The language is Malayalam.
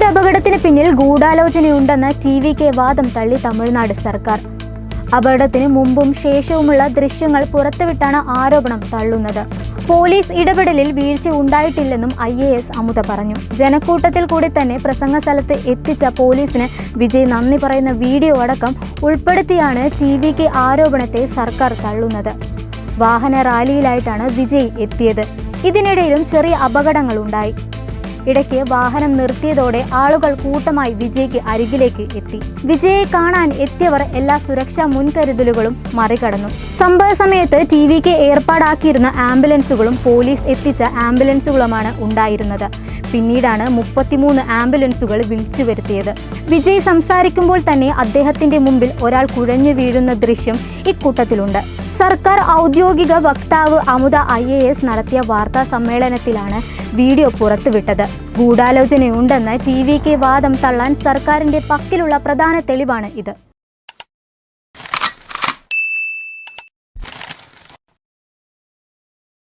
ഈയൊരു അപകടത്തിന് പിന്നിൽ ഗൂഢാലോചനയുണ്ടെന്ന TVK വാദം തള്ളി തമിഴ്നാട് സർക്കാർ. അപകടത്തിന് മുമ്പും ശേഷവുമുള്ള ദൃശ്യങ്ങൾ പുറത്തുവിട്ടാണ് ആരോപണം തള്ളുന്നത്. പോലീസ് ഇടപെടലിൽ വീഴ്ച ഉണ്ടായിട്ടില്ലെന്നും IAS അമുത പറഞ്ഞു. ജനക്കൂട്ടത്തിൽ കൂടി തന്നെ പ്രസംഗ സ്ഥലത്ത് എത്തിച്ച പോലീസിന് വിജയ് നന്ദി പറയുന്ന വീഡിയോ അടക്കം ഉൾപ്പെടുത്തിയാണ് TVK ആരോപണത്തെ സർക്കാർ തള്ളുന്നത്. വാഹന റാലിയിലായിട്ടാണ് വിജയ് എത്തിയത്. ഇതിനിടയിലും ചെറിയ അപകടങ്ങൾ ഉണ്ടായി. ഇടയ്ക്ക് വാഹനം നിർത്തിയതോടെ ആളുകൾ കൂട്ടമായി വിജയ്ക്ക് അരികിലേക്ക് എത്തി. വിജയെ കാണാൻ എത്തിയവർ എല്ലാ സുരക്ഷാ മുൻകരുതലുകളും മറികടന്നു. സംഭവ സമയത്ത് TVK ഏർപ്പാടാക്കിയിരുന്ന ആംബുലൻസുകളും പോലീസ് എത്തിച്ച ആംബുലൻസുകളുമാണ് ഉണ്ടായിരുന്നത്. പിന്നീടാണ് 33 ആംബുലൻസുകൾ വിളിച്ചു വരുത്തിയത്. വിജയ് സംസാരിക്കുമ്പോൾ തന്നെ അദ്ദേഹത്തിന്റെ മുമ്പിൽ ഒരാൾ കുഴഞ്ഞു വീഴുന്ന ദൃശ്യം ഇക്കൂട്ടത്തിലുണ്ട്. സർക്കാർ ഔദ്യോഗിക വക്താവ് അമുത IAS നടത്തിയ വാർത്താ സമ്മേളനത്തിലാണ് വീഡിയോ പുറത്തുവിട്ടത്. ഗൂഢാലോചനയുണ്ടെന്ന് TVK വാദം തള്ളാൻ സർക്കാരിന്റെ പക്കലുള്ള പ്രധാന തെളിവാണ് ഇത്.